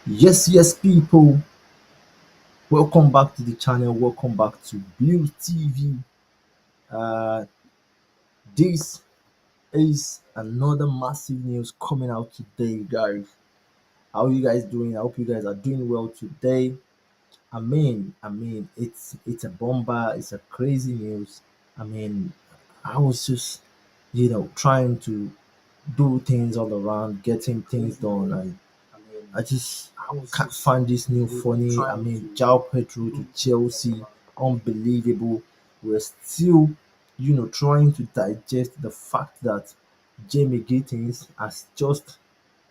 Yes, people. Welcome back to the channel. Welcome back to Blue TV. Uh, this is another massive news coming out today, guys. How are you guys doing? I hope you guys are doing well today. It's a bomber. It's a crazy news. I mean, I was just trying to do things all around, getting things done, and I just can't find this new funny. Joao Pedro to Chelsea, unbelievable. We're still, trying to digest the fact that Jamie Gittens has just,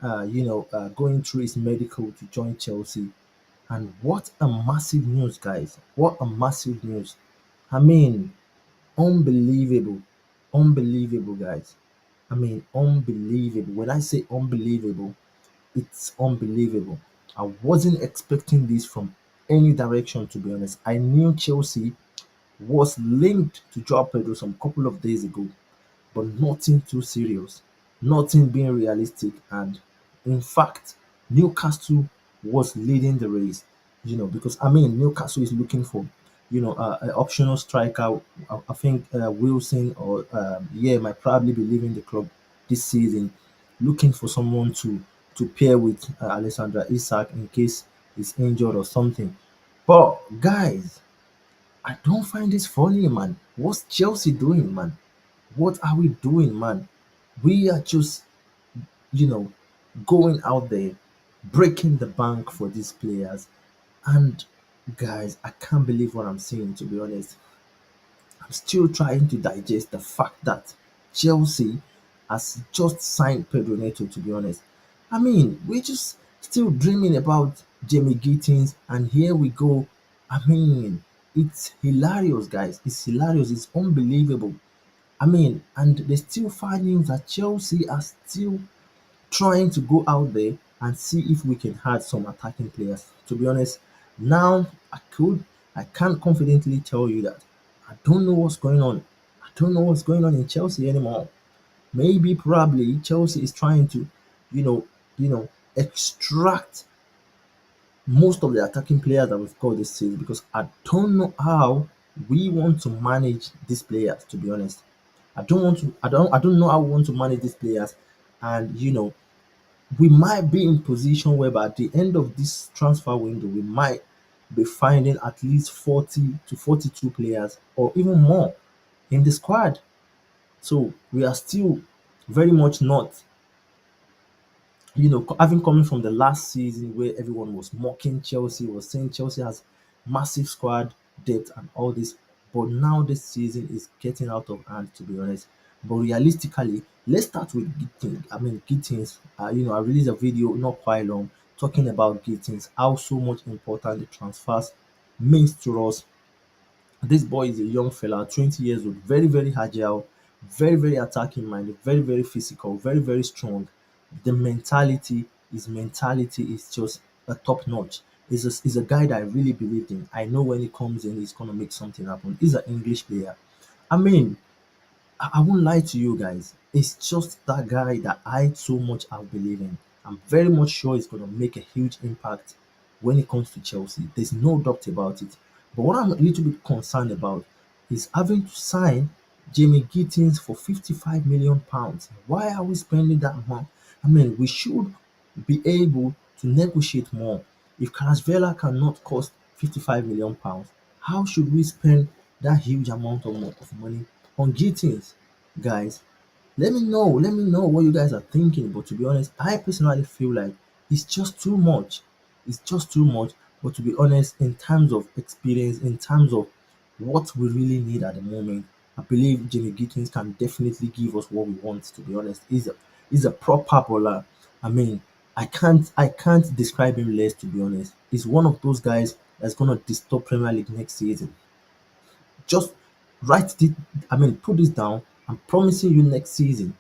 going through his medical to join Chelsea. And what a massive news, guys! What a massive news! I mean, unbelievable, unbelievable, guys. Unbelievable. When I say unbelievable, it's unbelievable. I wasn't expecting this from any direction, to be honest. I knew Chelsea was linked to Joao Pedro some couple of days ago, but nothing too serious, nothing being realistic. And in fact, Newcastle was leading the race, because Newcastle is looking for, an optional striker. I think Wilson or yeah, might probably be leaving the club this season, looking for someone to pair with Alessandra Isak in case he's injured or something. But guys, I don't find this funny, man. What's Chelsea doing, man? What are we doing, man? We are just, you know, going out there, breaking the bank for these players. And guys, I can't believe what I'm seeing, to be honest. I'm still trying to digest the fact that Chelsea has just signed Pedro Neto, to be honest. We're just still dreaming about Jamie Gittins, and here we go. I mean, it's hilarious, guys. It's hilarious. It's unbelievable. And they still find news that Chelsea are still trying to go out there and see if we can add some attacking players. To be honest, now I can't confidently tell you that I don't know what's going on. I don't know what's going on in Chelsea anymore. Maybe probably Chelsea is trying to, you know, extract most of the attacking players that we've got this season, because I don't know how we want to manage these players, to be honest. I don't know how we want to manage these players. And we might be in position whereby at the end of this transfer window we might be finding at least 40 to 42 players or even more in the squad. So we are still very much not, having coming from the last season where everyone was mocking Chelsea, was saying Chelsea has massive squad depth and all this. But now this season is getting out of hand, to be honest. But realistically, let's start with Gittins. Gittins, I released a video not quite long talking about Gittins, how so much important the transfers means to us. This boy is a young fella, 20 years old, very, very agile, very, very attacking minded, very, very physical, very, very strong. The mentality, his mentality is just a top notch. He's a guy that I really believed in. I know when he comes in, he's gonna make something happen. He's an English player. I mean, I won't lie to you guys. It's just that guy that I so much I believe in. I'm very much sure he's gonna make a huge impact when it comes to Chelsea. There's no doubt about it. But what I'm a little bit concerned about is having to sign Jamie Gittins for £55 million. Why are we spending that amount? We should be able to negotiate more. If Carasvela cannot cost £55 million, how should we spend that huge amount of money on Gittins? Guys, let me know what you guys are thinking. But to be honest, I personally feel like it's just too much. It's just too much. But to be honest, in terms of experience, in terms of what we really need at the moment, I believe Jimmy Gittins can definitely give us what we want. To be honest, he's a proper bowler. I mean, I can't describe him less. To be honest, he's one of those guys that's gonna disturb Premier League next season. Just write it. Put this down. I'm promising you next season.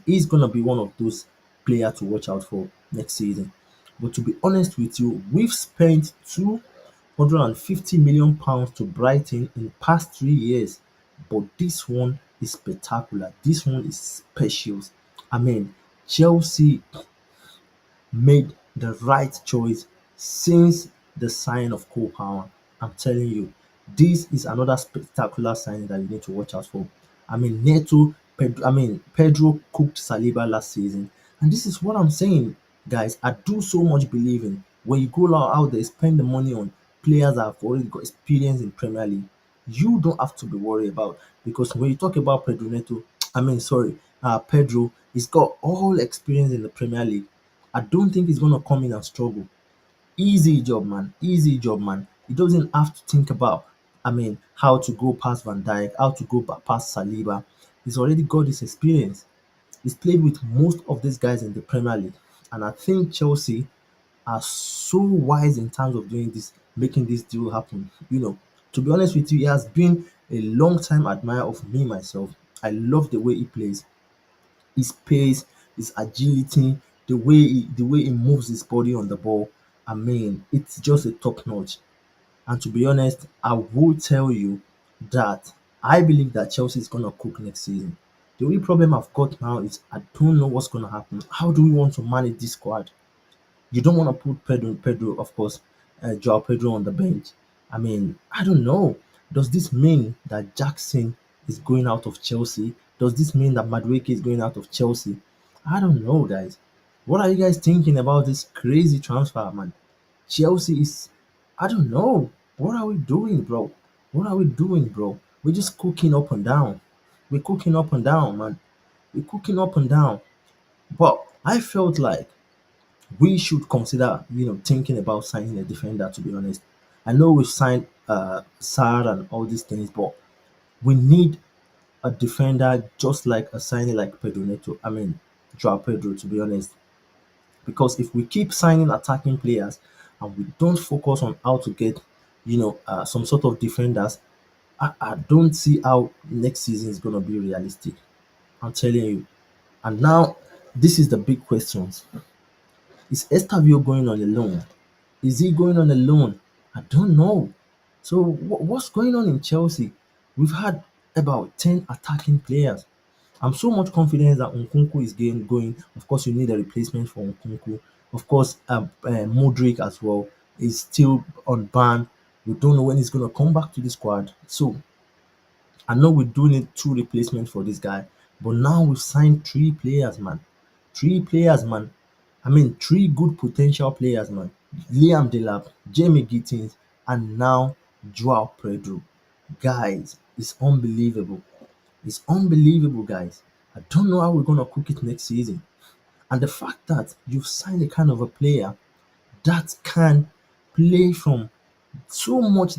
He's gonna be one of those players to watch out for next season. But to be honest with you, we've spent £250 million to Brighton in past 3 years. But this one is spectacular. This one is special. I mean, Chelsea made the right choice since the sign of Cole Palmer. I'm telling you, this is another spectacular signing that you need to watch out for. I mean, Pedro cooked Saliba last season, and this is what I'm saying, guys. I do so much believe in when you go out there, spend the money on players that have already got experience in Premier League. You don't have to be worried about because when you talk about Pedro Neto, Pedro, he's got all experience in the Premier League. I don't think he's gonna come in and struggle. Easy job, man. Easy job, man. He doesn't have to think about, how to go past Van Dijk, how to go past Saliba. He's already got this experience. He's played with most of these guys in the Premier League, and I think Chelsea are so wise in terms of doing this, making this deal happen. To be honest with you, he has been a long time admirer of me myself. I love the way he plays, his pace, his agility, the way he moves his body on the ball. It's just a top notch. And to be honest, I will tell you that I believe that Chelsea is gonna cook next season. The only problem I've got now is I don't know what's gonna happen. How do we want to manage this squad? You don't want to put Pedro, of course, Joao Pedro on the bench. I don't know. Does this mean that Jackson is going out of Chelsea? Does this mean that Madueke is going out of Chelsea? I don't know, guys. What are you guys thinking about this crazy transfer, man? Chelsea is, I don't know. What are we doing, bro? What are we doing, bro? We're just cooking up and down. We're cooking up and down, man. We're cooking up and down. But I felt like we should consider, thinking about signing a defender, to be honest. I know we've signed Sar and all these things, but we need a defender just like a signing like Pedro Neto. Joao Pedro, to be honest. Because if we keep signing attacking players and we don't focus on how to get, some sort of defenders, I don't see how next season is going to be realistic. I'm telling you. And now, this is the big questions. Is Estavio going on a loan? Is he going on a loan? I don't know. So what's going on in Chelsea? We've had about 10 attacking players. I'm so much confident that Nkunku is going. Of course, you need a replacement for Nkunku. Of course, Modric as well is still on ban. We don't know when he's going to come back to the squad. So I know we do need two replacements for this guy, but now we've signed three players, man. Three players, man. Three good potential players, man. Liam Delap, Jamie Gittens, and now Joao Pedro. Guys, it's unbelievable. It's unbelievable, guys. I don't know how we're gonna cook it next season. And the fact that you've signed a kind of a player that can play from so much,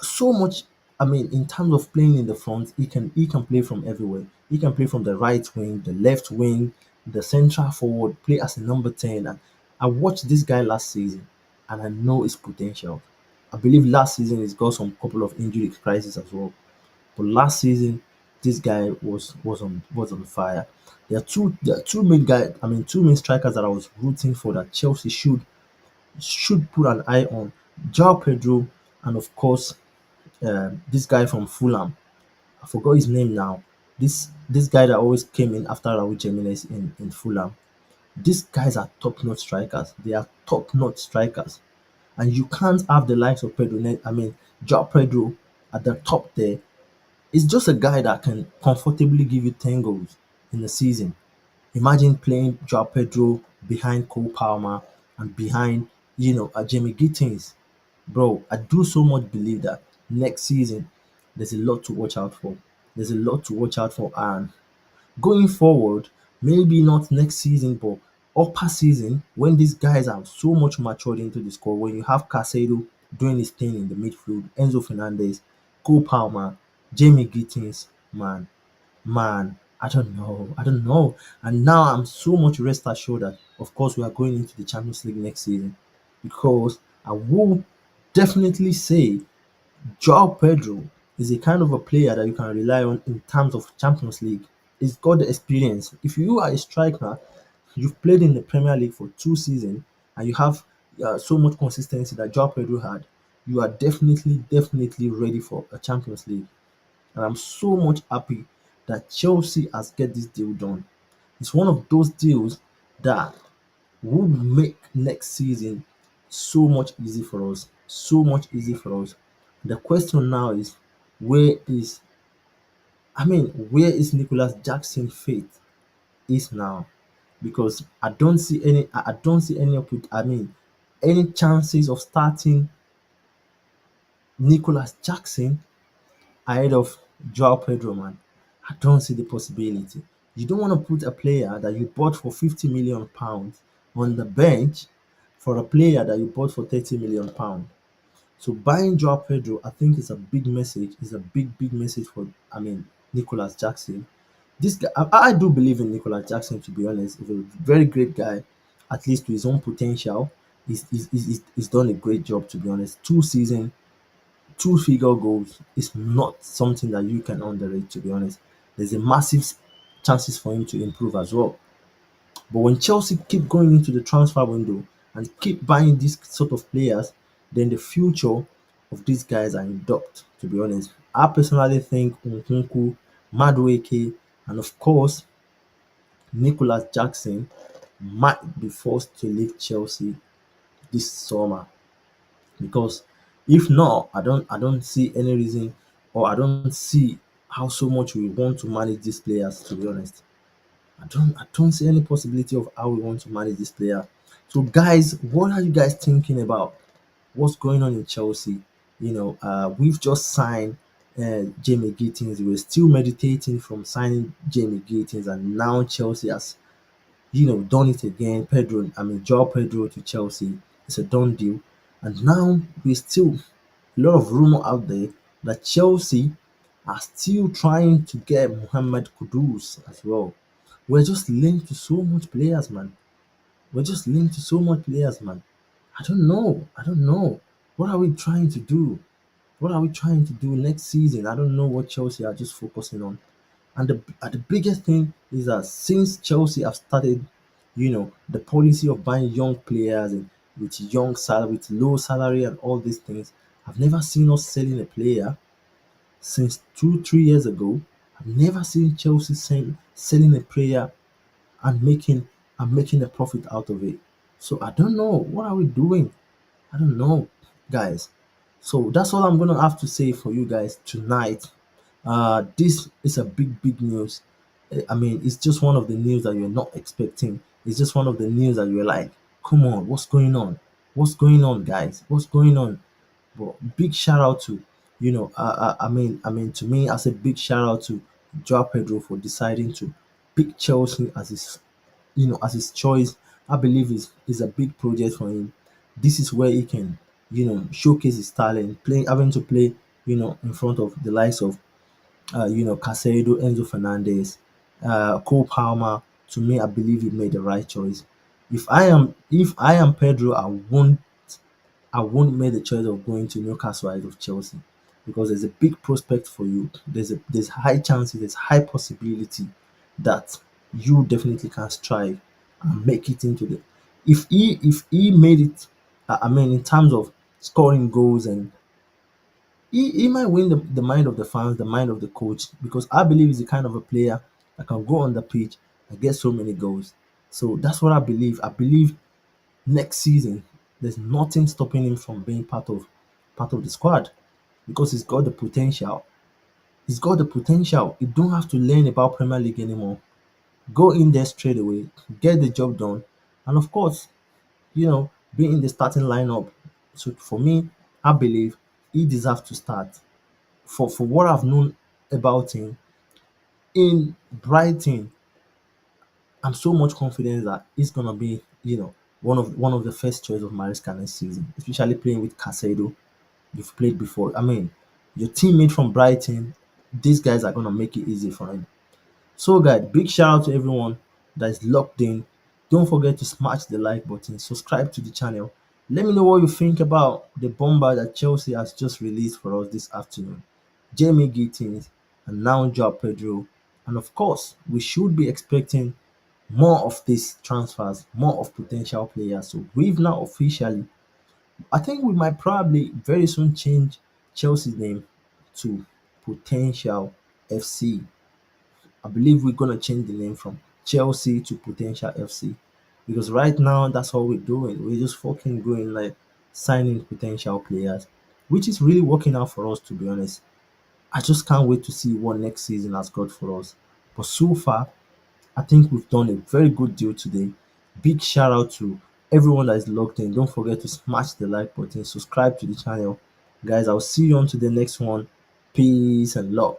so much. In terms of playing in the front, he can play from everywhere. He can play from the right wing, the left wing, the central forward, play as a number 10. And I watched this guy last season and I know his potential. I believe last season he's got some couple of injury crises as well. But last season, this guy was on fire. There are two main guys, two main strikers that I was rooting for that Chelsea should put an eye on. Joao Pedro and of course this guy from Fulham. I forgot his name now. This guy that always came in after Raul Jimenez in Fulham. These guys are top-notch strikers. They are top-notch strikers, and you can't have the likes of Joao Pedro at the top there. He's just a guy that can comfortably give you 10 goals in a season. Imagine playing Joao Pedro behind Cole Palmer and behind, Jamie Gittens. Bro, I do so much believe that next season there's a lot to watch out for. There's a lot to watch out for, and going forward, maybe not next season, but upper season, when these guys are so much matured into the squad, when you have Casado doing his thing in the midfield, Enzo Fernandez, Cole Palmer, Jamie Gittins, man, I don't know. I don't know. And now I'm so much rest assured that, of course, we are going into the Champions League next season because I will definitely say Joao Pedro is a kind of a player that you can rely on in terms of Champions League. He's got the experience. If you are a striker, you've played in the Premier League for 2 seasons, and you have so much consistency that Joao Pedro had, you are definitely ready for a Champions League. And I'm so much happy that Chelsea has get this deal done. It's one of those deals that would make next season so much easy for us, so much easy for us. The question now is, where is where is Nicholas Jackson faith is now? Because I don't see any any chances of starting Nicholas Jackson ahead of Joao Pedro, man. I don't see the possibility. You don't want to put a player that you bought for £50 million on the bench for a player that you bought for £30 million. So buying Joao Pedro, I think, is a big message. Is a big message for Nicholas Jackson. This guy, I do believe in Nicholas Jackson. To be honest, he's a very great guy. At least to his own potential, he's done a great job. To be honest, 2 seasons, two-figure goals is not something that you can underrate. To be honest, there's a massive chances for him to improve as well. But when Chelsea keep going into the transfer window and keep buying these sort of players, then the future of these guys are in doubt, to be honest. I personally think Nkunku, Madueke, and of course Nicholas Jackson might be forced to leave Chelsea this summer, because if not, I don't see any reason, or I don't see how so much we want to manage these players, to be honest. I don't see any possibility of how we want to manage this player. So guys, what are you guys thinking about what's going on in Chelsea? We've just signed Jamie Gittens. We're still meditating from signing Jamie Gittens, and now Chelsea has done it again. Joao Pedro to Chelsea. It's a done deal. And now we still a lot of rumor out there that Chelsea are still trying to get Mohamed Kudus as well. We're just linked to so much players, man. We're just linked to so much players, man. I don't know. I don't know. What are we trying to do? What are we trying to do next season? I don't know what Chelsea are just focusing on. And the biggest thing is that since Chelsea have started, the policy of buying young players and with young salary, with low salary and all these things, I've never seen us selling a player since 2, 3 years ago. I've never seen Chelsea selling a player and making a profit out of it. So I don't know. What are we doing? I don't know, guys. So that's all I'm gonna have to say for you guys tonight. This is a big news. It's just one of the news that you're not expecting. It's just one of the news that you're like, come on, what's going on? What's going on, guys? What's going on? But big shout out to, to me, I say big shout out to Joao Pedro for deciding to pick Chelsea as his choice. I believe is a big project for him. This is where he can, showcase his talent, having to play, in front of the likes of Casado, Enzo Fernandez, Cole Palmer. To me, I believe he made the right choice. If I am Pedro, I won't make the choice of going to Newcastle out of Chelsea, because there's a big prospect for you. There's high chances, there's high possibility that you definitely can strive and make it into the. If he made it, in terms of scoring goals, and he might win the mind of the fans, the mind of the coach, because I believe he's the kind of a player that can go on the pitch and get so many goals. So that's what I believe. I believe next season there's nothing stopping him from being part of the squad, because he's got the potential. He's got the potential. You don't have to learn about Premier League anymore. Go in there straight away, get the job done, and of course, be in the starting lineup. So for me, I believe he deserves to start. For what I've known about him in Brighton, I'm so much confident that he's gonna be, one of the first choice of Maresca next season, especially playing with Casado. You've played before. Your teammate from Brighton, these guys are gonna make it easy for him. So, guys, big shout out to everyone that is locked in. Don't forget to smash the like button, subscribe to the channel. Let me know what you think about the bomber that Chelsea has just released for us this afternoon. Jamie Gittins and now Joao Pedro. And of course, we should be expecting more of these transfers, more of potential players. So we've now officially, I think we might probably very soon change Chelsea's name to Potential FC. I believe we're gonna change the name from Chelsea to Potential FC. Because right now that's all we're doing. We're just fucking going like signing potential players, which is really working out for us, to be honest. I just can't wait to see what next season has got for us. But so far, I think we've done a very good deal today. Big shout out to everyone that is logged in. Don't forget to smash the like button, subscribe to the channel. Guys, I'll see you on to the next one. Peace and love.